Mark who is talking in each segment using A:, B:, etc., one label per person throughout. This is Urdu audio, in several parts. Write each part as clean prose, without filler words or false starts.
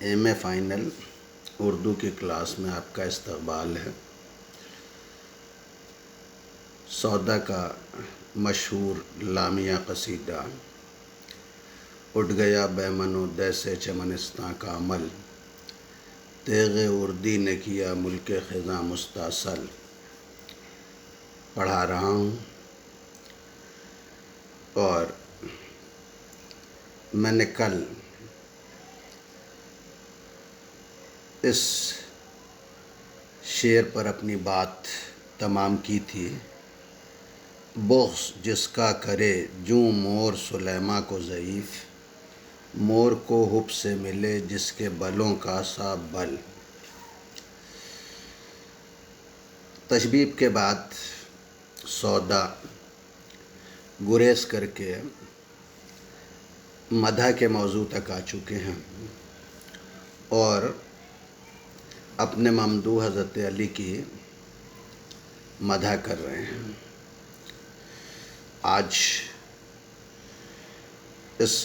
A: ایم اے فائنل اردو کی کلاس میں آپ کا استقبال ہے۔ سودا کا مشہور لامیا قصیدہ، اٹھ گیا بے من و دے سے چمنستاں کا عمل، تیغ اردی نے کیا ملک خزاں مستاصل، پڑھا رہا ہوں۔ اور میں نے کل اس شعر پر اپنی بات تمام کی تھی۔ بغض جس کا کرے جوں مور سلیماں کو ضعیف، مور کو حب سے ملے جس کے بلوں کا سا بل۔ تشبیب کے بعد سودا گریز کر کے مدح کے موضوع تک آ چکے ہیں اور اپنے ممدوح حضرت علی کی مدح کر رہے ہیں۔ آج اس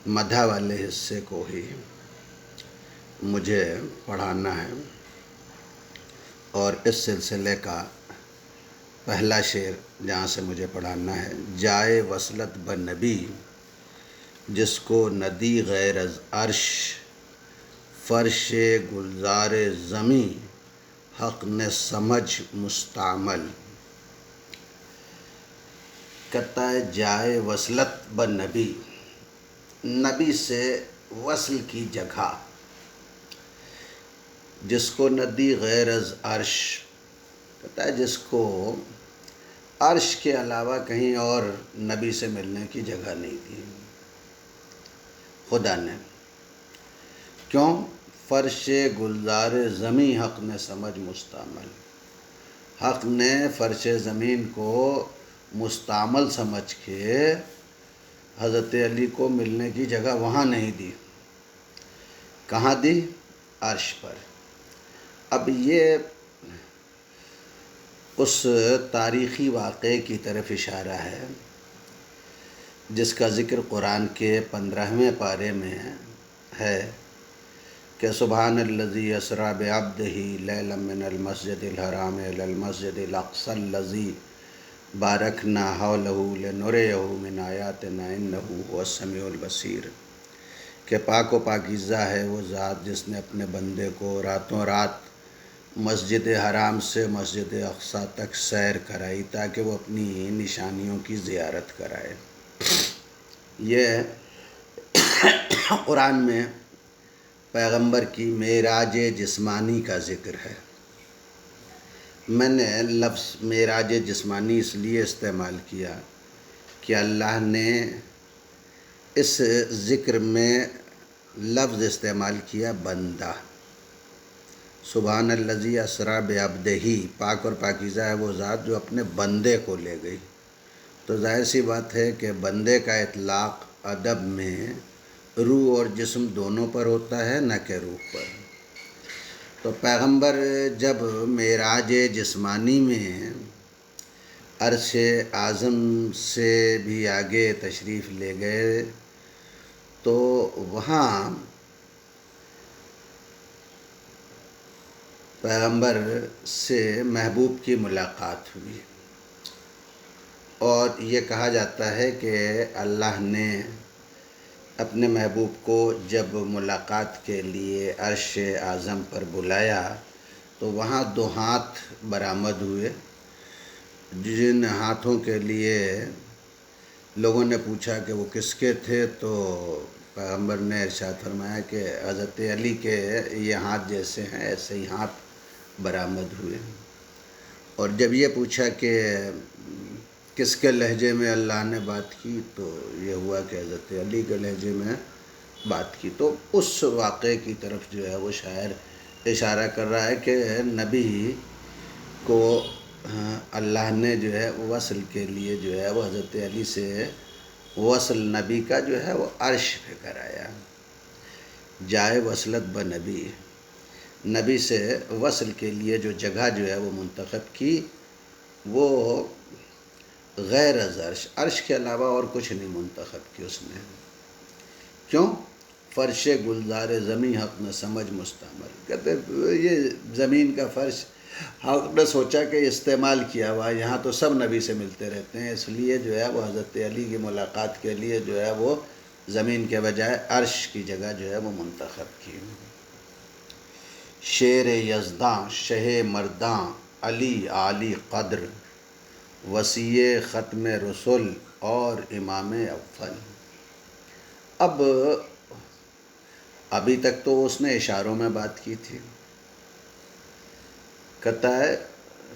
A: مدح والے حصے کو ہی مجھے پڑھانا ہے اور اس سلسلے کا پہلا شعر جہاں سے مجھے پڑھانا ہے: جائے وصلت بنبی جس کو ندی غیر از عرش، فرش گلزار زمیں حق نے سمجھ مستعمل۔ کہتا ہے جائے وصلت بنبی، نبی سے وصل کی جگہ، جس کو ندی غیر از عرش، کہتا ہے جس کو عرش کے علاوہ کہیں اور نبی سے ملنے کی جگہ نہیں دی خدا نے۔ کیوں؟ فرش گلزار زمیں حق نے سمجھ مستعمل، حق نے فرش زمین کو مستعمل سمجھ کے حضرت علی کو ملنے کی جگہ وہاں نہیں دی۔ کہاں دی؟ عرش پر۔ اب یہ اس تاریخی واقعے کی طرف اشارہ ہے جس کا ذکر قرآن کے 15ویں پارے میں ہے کہ سبحان الذی اسریٰ بعبدہ لیلا من المسجد الحرام الی المسجد الاقصی الذی بارکنا حولہ لنریہ من آیاتنا انہ هو السمیع البصیر، کہ پاک و پاکیزہ ہے وہ ذات جس نے اپنے بندے کو راتوں رات مسجد حرام سے مسجد اقصیٰ تک سیر کرائی تاکہ وہ اپنی نشانیوں کی زیارت کرائے۔ یہ قرآن میں پیغمبر کی معراج جسمانی کا ذکر ہے۔ میں نے لفظ معراج جسمانی اس لیے استعمال کیا کہ اللہ نے اس ذکر میں لفظ استعمال کیا بندہ۔ سبحان الذی اسریٰ بعبدہ، پاک اور پاکیزہ ہے وہ ذات جو اپنے بندے کو لے گئی۔ تو ظاہر سی بات ہے کہ بندے کا اطلاق ادب میں روح اور جسم دونوں پر ہوتا ہے، نہ کہ روح پر۔ تو پیغمبر جب معراج جسمانی میں عرش اعظم سے بھی آگے تشریف لے گئے تو وہاں پیغمبر سے محبوب کی ملاقات ہوئی، اور یہ کہا جاتا ہے کہ اللہ نے اپنے محبوب کو جب ملاقات کے لیے عرش اعظم پر بلایا تو وہاں 2 ہاتھ برآمد ہوئے، جن ہاتھوں کے لیے لوگوں نے پوچھا کہ وہ کس کے تھے، تو پیغمبر نے ارشاد فرمایا کہ حضرت علی کے یہ ہاتھ جیسے ہیں ایسے ہی ہاتھ برآمد ہوئے۔ اور جب یہ پوچھا کہ کس کے لہجے میں اللہ نے بات کی تو یہ ہوا کہ حضرت علی کے لہجے میں بات کی۔ تو اس واقعے کی طرف جو ہے وہ شاعر اشارہ کر رہا ہے کہ نبی کو اللہ نے جو ہے وصل کے لیے جو ہے وہ حضرت علی سے وصل نبی کا جو ہے وہ عرش پہ کرایا۔ جائے وصلت بنبی، نبی سے وصل کے لیے جو جگہ جو ہے وہ منتخب کی وہ غیر از عرش، عرش کے علاوہ اور کچھ نہیں منتخب کی اس نے۔ کیوں؟ فرش گلزار زمیں حق نہ سمجھ مستعمل. کہتے یہ زمین کا فرش حق نے سوچا کہ استعمال کیا ہوا، یہاں تو سب نبی سے ملتے رہتے ہیں، اس لیے جو ہے وہ حضرت علی کی ملاقات کے لیے جو ہے وہ زمین کے بجائے عرش کی جگہ جو ہے وہ منتخب کی. شیر یزداں شہ مرداں علی عالی قدر، وسیع ختم رسول اور امام اول. اب ابھی تک تو اس نے اشاروں میں بات کی تھی. کہتا ہے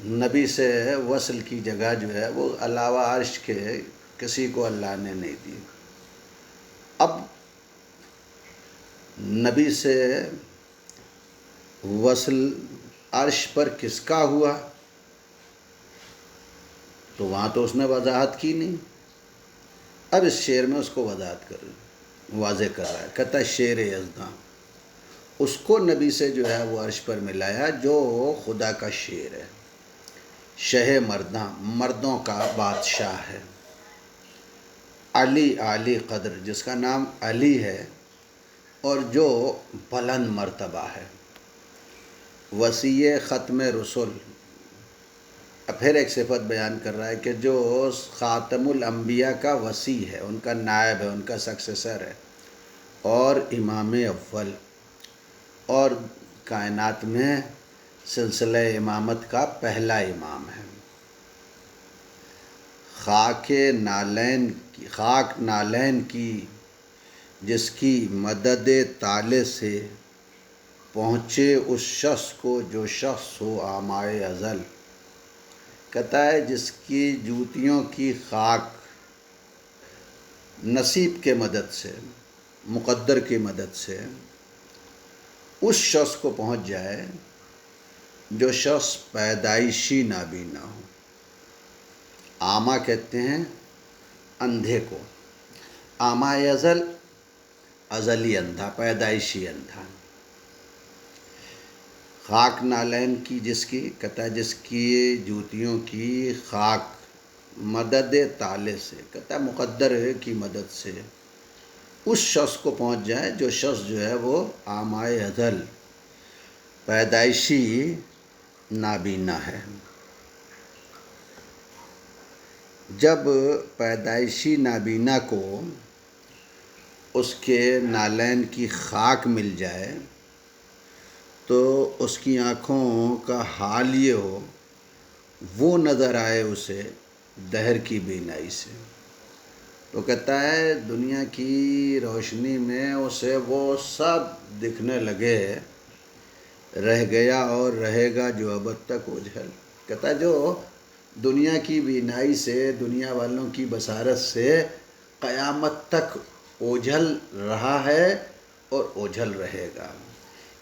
A: نبی سے وصل کی جگہ جو ہے وہ علاوہ عرش کے کسی کو اللہ نے نہیں دی. اب نبی سے وصل عرش پر کس کا ہوا تو وہاں تو اس نے وضاحت کی نہیں. اب اس شعر میں اس کو واضح کر رہا ہے. کہتا ہے شیر یزداں، اس کو نبی سے جو ہے وہ عرش پر ملایا جو خدا کا شیر ہے، شہ مرداں مردوں کا بادشاہ ہے، علی عالی قدر جس کا نام علی ہے اور جو بلند مرتبہ ہے، وسیع ختم رسول. اب پھر ایک صفت بیان کر رہا ہے کہ جو خاتم الانبیاء کا وسیع ہے، ان کا نائب ہے، ان کا سکسیسر ہے، اور امام اول، اور کائنات میں سلسلہ امامت کا پہلا امام ہے. خاک نالین کی جس کی مدد تالے سے پہنچے اس شخص کو جو شخص ہو آمائے ازل. کہتا ہے جس کی جوتیوں کی خاک نصیب کے مدد سے، مقدر کی مدد سے اس شخص کو پہنچ جائے جو شخص پیدائشی نابینا ہو. آما کہتے ہیں اندھے کو، آمائے ازل ازلی اندھا، پیدائشی اندھا. خاک نالین کی جس کی، کہتا ہے جس کی جوتیوں کی خاک مدد تالے سے، کہتا ہے مقدر کی مدد سے اس شخص کو پہنچ جائے جو شخص جو ہے وہ آمائے ازل پیدائشی نابینا ہے. جب پیدائشی نابینا کو اس کے نالین کی خاک مل جائے تو اس کی آنکھوں کا حال یہ ہو وہ نظر آئے اسے دہر کی بینائی سے. تو کہتا ہے دنیا کی روشنی میں اسے وہ سب دکھنے لگے، رہ گیا اور رہے گا جو ابد تک اوجھل. کہتا ہے جو دنیا کی بینائی سے، دنیا والوں کی بصارت سے قیامت تک اوجھل رہا ہے اور اوجھل رہے گا.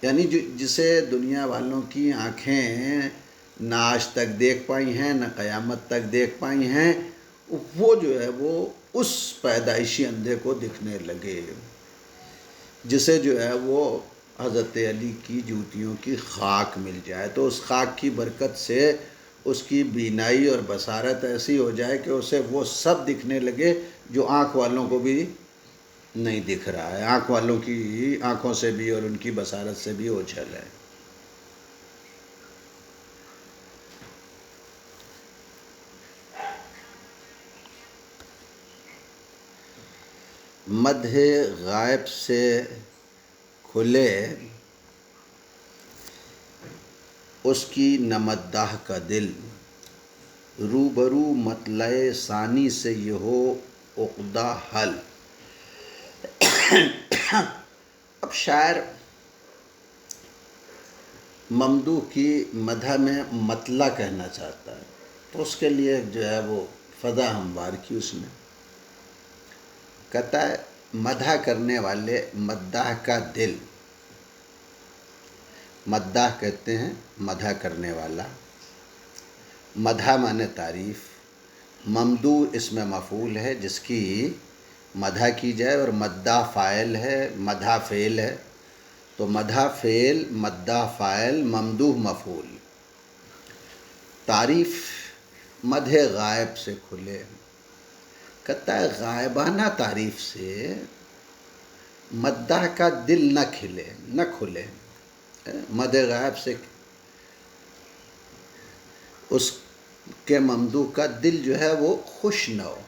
A: یعنی جسے دنیا والوں کی آنکھیں نہ آج تک دیکھ پائی ہیں نہ قیامت تک دیکھ پائی ہیں، وہ جو ہے وہ اس پیدائشی اندھے کو دکھنے لگے جسے جو ہے وہ حضرت علی کی جوتیوں کی خاک مل جائے. تو اس خاک کی برکت سے اس کی بینائی اور بصارت ایسی ہو جائے کہ اسے وہ سب دکھنے لگے جو آنکھ والوں کو بھی نہیں دکھ رہا ہے، آنکھ والوں کی آنکھوں سے بھی اور ان کی بصارت سے بھی اوجھل ہے. مدح غائب سے کھلے اس کی نہ مداح کا دل، روبرو مطلع ثانی سے یہ ہو عقدہ حل. اب شاعر ممدوح کی مدح میں مطلع کہنا چاہتا ہے تو اس کے لیے جو ہے وہ فضا ہموار کی اس نے. کہتا ہے مدح کرنے والے مداح کا دل، مداح کہتے ہیں مدح کرنے والا، مدح معنی تعریف، ممدوح اسم مفعول ہے جس کی مدح کی جائے اور مداح فاعل ہے، مدح فعل ہے. تو مدح فعل، مداح فاعل، ممدوح مفعول. تعریف مدح غائب سے کھلے. کہتا ہے غائبانہ تعریف سے مداح کا دل نہ کھلے، مد غائب سے اس کے ممدوح کا دل جو ہے وہ خوش نہ ہو،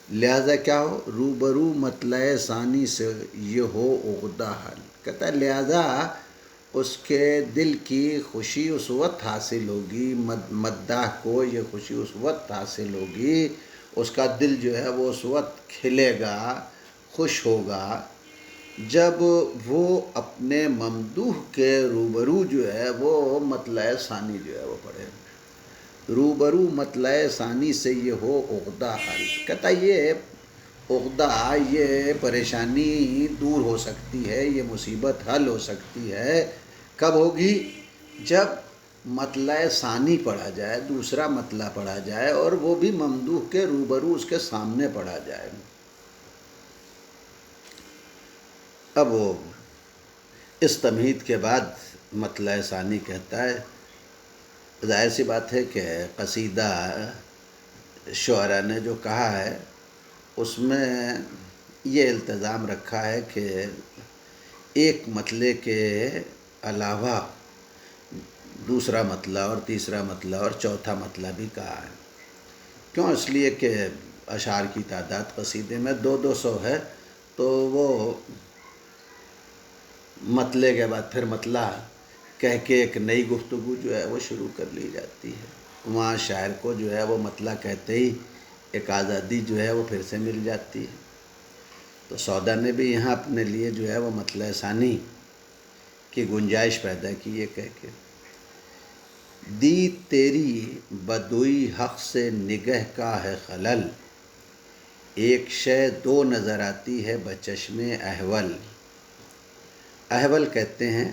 A: لہذا کیا ہو، روبرو مطلع ثانی سے یہ ہو عقدہ حل، کہتا ہے لہذا اس کے دل کی خوشی اس وقت حاصل ہوگی، مداح کو یہ خوشی اس وقت حاصل ہوگی، اس کا دل جو ہے وہ اس وقت کھلے گا، خوش ہوگا، جب وہ اپنے ممدوح کے روبرو جو ہے وہ مطلع ثانی جو ہے وہ پڑھے، روبرو مطلع ثانی سے یہ ہو عقدہ حل، کہتا یہ عقدہ، یہ پریشانی دور ہو سکتی ہے، یہ مصیبت حل ہو سکتی ہے، کب ہوگی؟ جب مطلع ثانی پڑھا جائے، دوسرا مطلع پڑھا جائے، اور وہ بھی ممدوح کے روبرو اس کے سامنے پڑھا جائے۔ اب وہ اس تمہید کے بعد مطلع ثانی کہتا ہے، ظاہر سی بات ہے کہ قصیدہ شعراء نے جو کہا ہے اس میں یہ التزام رکھا ہے کہ ایک مطلع کے علاوہ دوسرا مطلع اور تیسرا مطلع اور چوتھا مطلع بھی کہا ہے، کیوں؟ اس لیے کہ اشعار کی تعداد قصیدے میں 200 ہے، تو وہ مطلع کے بعد پھر مطلع کہہ کے ایک نئی گفتگو جو ہے وہ شروع کر لی جاتی ہے، وہاں شاعر کو جو ہے وہ مطلع کہتے ہی ایک آزادی جو ہے وہ پھر سے مل جاتی ہے۔ تو سودا نے بھی یہاں اپنے لیے جو ہے وہ مطلع ثانی کی گنجائش پیدا کی، یہ کہہ کے دی تیری بدوئی حق سے نگہ کا ہے خلل، ایک شے دو نظر آتی ہے بچشم احول، احول کہتے ہیں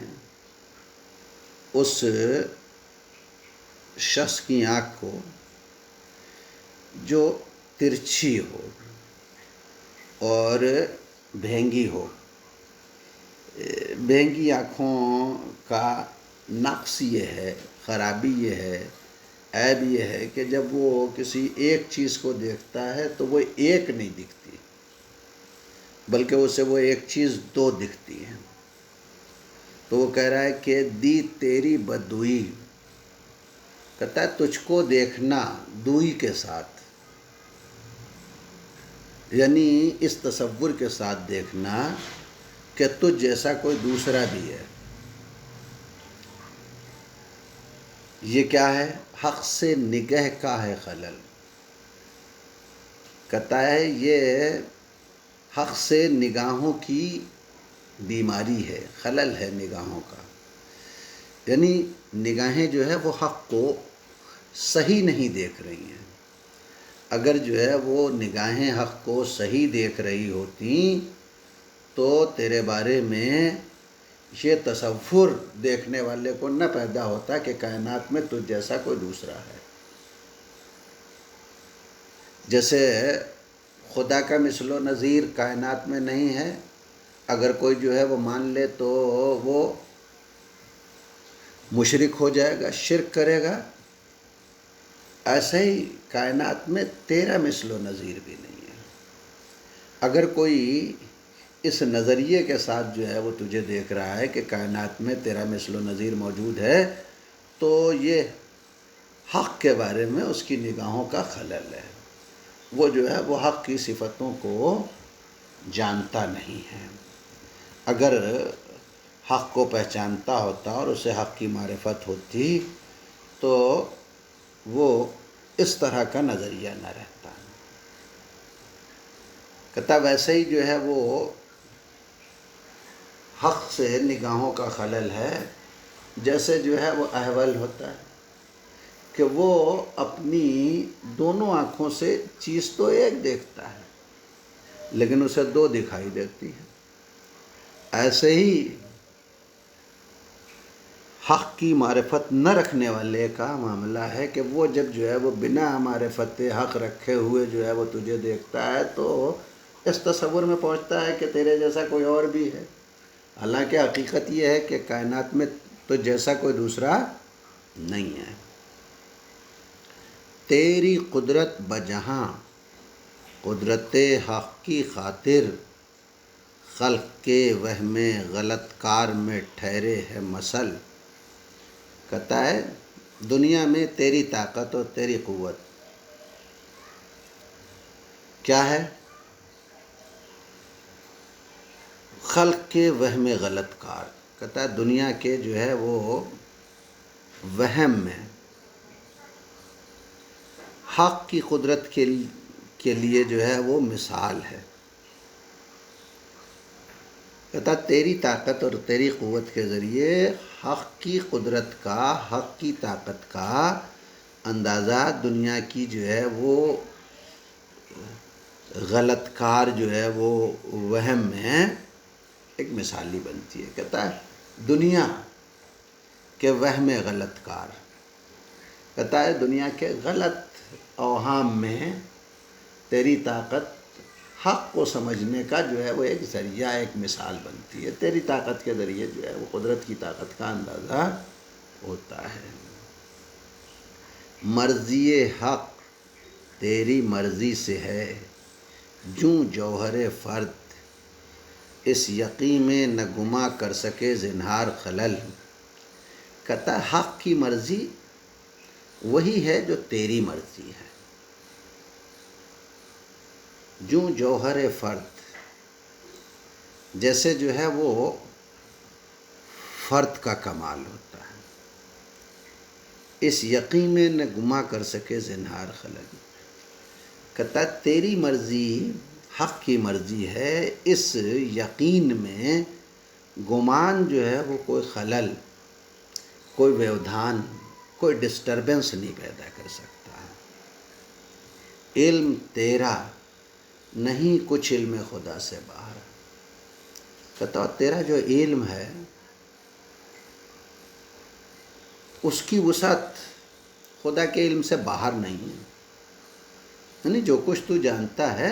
A: اس شخص کی آنکھ کو جو ترچھی ہو اور بھینگی ہو، بھینگی آنکھوں کا نقص یہ ہے، خرابی یہ ہے، عیب یہ ہے کہ جب وہ کسی ایک چیز کو دیکھتا ہے تو وہ ایک نہیں دکھتی، بلکہ اسے وہ ایک چیز دو دکھتی ہے۔ تو وہ کہہ رہا ہے کہ دی تیری بدوئی، کہتا ہے تجھ کو دیکھنا دوئی کے ساتھ، یعنی اس تصور کے ساتھ دیکھنا کہ تجھ جیسا کوئی دوسرا بھی ہے، یہ کیا ہے؟ حق سے نگہ کا ہے خلل، کہتا ہے یہ حق سے نگاہوں کی بیماری ہے، خلل ہے نگاہوں کا، یعنی نگاہیں جو ہے وہ حق کو صحیح نہیں دیکھ رہی ہیں، اگر جو ہے وہ نگاہیں حق کو صحیح دیکھ رہی ہوتی تو تیرے بارے میں یہ تصور دیکھنے والے کو نہ پیدا ہوتا کہ کائنات میں تجھ جیسا کوئی دوسرا ہے۔ جیسے خدا کا مثل و نظیر کائنات میں نہیں ہے، اگر کوئی جو ہے وہ مان لے تو وہ مشرک ہو جائے گا، شرک کرے گا، ایسے ہی کائنات میں تیرا مثل و نظیر بھی نہیں ہے۔ اگر کوئی اس نظریے کے ساتھ جو ہے وہ تجھے دیکھ رہا ہے کہ کائنات میں تیرا مثل و نظیر موجود ہے، تو یہ حق کے بارے میں اس کی نگاہوں کا خلل ہے، وہ جو ہے وہ حق کی صفتوں کو جانتا نہیں ہے۔ اگر حق کو پہچانتا ہوتا اور اسے حق کی معرفت ہوتی تو وہ اس طرح کا نظریہ نہ رہتا۔ کہتا ویسے ہی جو ہے وہ حق سے نگاہوں کا خلل ہے، جیسے جو ہے وہ احول ہوتا ہے کہ وہ اپنی دونوں آنکھوں سے چیز تو ایک دیکھتا ہے لیکن اسے دو دکھائی دیتی ہے۔ ایسے ہی حق کی معرفت نہ رکھنے والے کا معاملہ ہے کہ وہ جب جو ہے وہ بنا معرفت حق رکھے ہوئے جو ہے وہ تجھے دیکھتا ہے تو اس تصور میں پہنچتا ہے کہ تیرے جیسا کوئی اور بھی ہے، حالانکہ حقیقت یہ ہے کہ کائنات میں تو جیسا کوئی دوسرا نہیں ہے۔ تیری قدرت بجہاں قدرت حق کی خاطر خلق کے وہم غلط کار میں ٹھہرے ہے مثل. کہتا ہے دنیا میں تیری طاقت اور تیری قوت کیا ہے؟ خلق کے وہم غلط کار. کہتا ہے دنیا کے جو ہے وہ وہم میں حق کی قدرت کے لیے جو ہے وہ مثال ہے. کہتا تیری طاقت اور تیری قوت کے ذریعے حق کی قدرت کا، حق کی طاقت کا اندازہ دنیا کی جو ہے وہ غلط کار جو ہے وہ وہم میں ایک مثالی بنتی ہے. کہتا ہے دنیا کے وہم غلط کار. کہتا ہے دنیا کے غلط اوہام میں تیری طاقت حق کو سمجھنے کا جو ہے وہ ایک ذریعہ، ایک مثال بنتی ہے. تیری طاقت کے ذریعے جو ہے وہ قدرت کی طاقت کا اندازہ ہوتا ہے. مرضی حق تیری مرضی سے ہے، جوں جوہر فرد اس یقین میں نہ گما کر سکے زنہار خلل. کہتا ہے حق کی مرضی وہی ہے جو تیری مرضی ہے. جوں جوہر فرد جیسے جو ہے وہ فرد کا کمال ہوتا ہے. اس یقین میں نہ گما کر سکے زنہار خلل. کہتا ہے تیری مرضی حق کی مرضی ہے، اس یقین میں گمان جو ہے وہ کوئی خلل، کوئی ویودھان، کوئی ڈسٹربنس نہیں پیدا کر سکتا ہے. علم تیرا نہیں کچھ علم خدا سے باہر. کہتا تیرا جو علم ہے اس کی وسعت خدا کے علم سے باہر نہیں ہے. یعنی جو کچھ تو جانتا ہے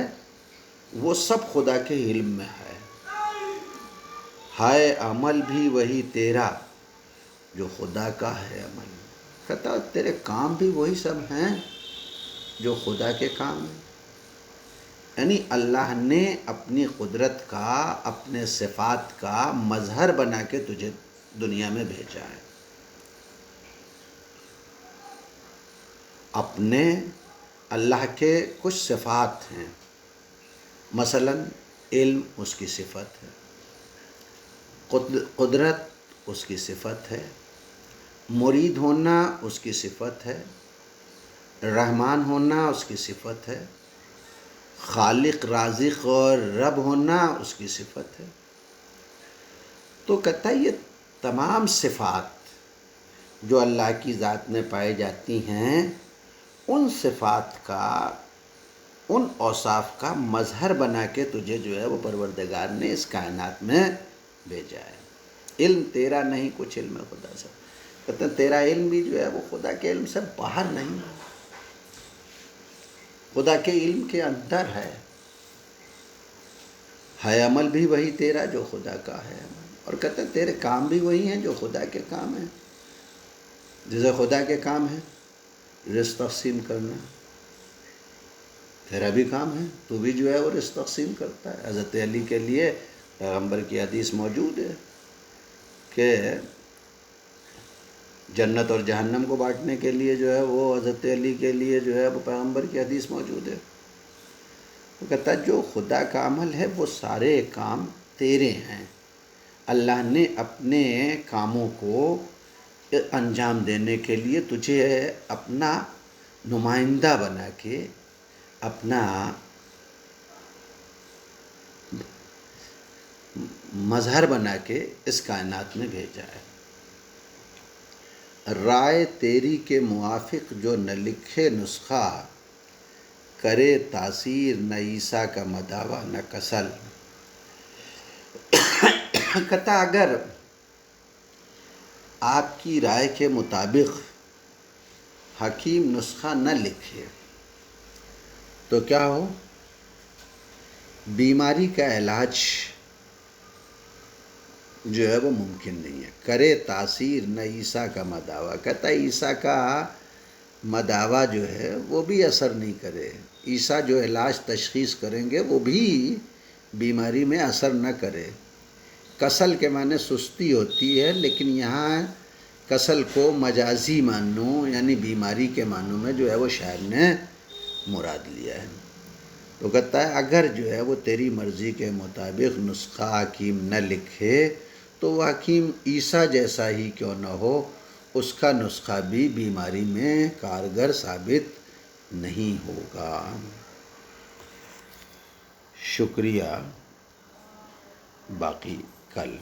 A: وہ سب خدا کے علم میں ہے. ہائے عمل بھی وہی تیرا جو خدا کا ہے عمل. کہتا تیرے کام بھی وہی سب ہیں جو خدا کے کام ہیں. یعنی اللہ نے اپنی قدرت کا، اپنے صفات کا مظہر بنا کے تجھے دنیا میں بھیجا ہے. اپنے اللہ کے کچھ صفات ہیں، مثلا علم اس کی صفت ہے، قدرت اس کی صفت ہے، مرید ہونا اس کی صفت ہے، رحمان ہونا اس کی صفت ہے، خالق رازق اور رب ہونا اس کی صفت ہے. تو کہتا ہے یہ تمام صفات جو اللہ کی ذات میں پائی جاتی ہیں، ان صفات کا، ان اوصاف کا مظہر بنا کے تجھے جو ہے وہ پروردگار نے اس کائنات میں بھیجا ہے. علم تیرا نہیں کچھ علم خدا سے. کہتے ہیں تیرا علم بھی جو ہے وہ خدا کے علم سے باہر نہیں، خدا کے علم کے اندر ہے. ہے عمل بھی وہی تیرا جو خدا کا ہے عمل. اور کہتے ہیں تیرے کام بھی وہی ہیں جو خدا کے کام ہیں. جیسے خدا کے کام ہے رزق تقسیم کرنا، تیرا بھی کام ہے، تو بھی جو ہے وہ رزق تقسیم کرتا ہے. حضرت علی کے لیے پیغمبر کی حدیث موجود ہے کہ جنت اور جہنم کو بانٹنے کے لیے جو ہے وہ حضرت علی کے لیے جو ہے وہ پیغمبر کی حدیث موجود ہے. وہ کہتا ہے جو خدا کا عمل ہے وہ سارے کام تیرے ہیں. اللہ نے اپنے کاموں کو انجام دینے کے لیے تجھے اپنا نمائندہ بنا کے، اپنا مظہر بنا کے اس کائنات میں بھیجا ہے. رائے تیری کے موافق جو نہ لکھے نسخہ، کرے تاثیر نہ عیسیٰ کا مداوع نہ کسل. کہتا اگر آپ کی رائے کے مطابق حکیم نسخہ نہ لکھے تو کیا ہو؟ بیماری کا علاج جو ہے وہ ممکن نہیں ہے. کرے تاثیر نہ عیسیٰ کا مداوع. کہتا ہے عیسیٰ کا مداوع جو ہے وہ بھی اثر نہیں کرے. عیسیٰ جو علاج تشخیص کریں گے وہ بھی بیماری میں اثر نہ کرے۔ کسل کے معنی سستی ہوتی ہے، لیکن یہاں کسل کو مجازی معنوں یعنی بیماری کے معنوں میں جو ہے وہ شاعر نے مراد لیا ہے۔ تو کہتا ہے اگر جو ہے وہ تیری مرضی کے مطابق نسخہ حکیم نہ لکھے تو وہ حکیم عیسیٰ جیسا ہی کیوں نہ ہو، اس کا نسخہ بھی بیماری میں کارگر ثابت نہیں ہوگا۔ شکریہ، باقی کل۔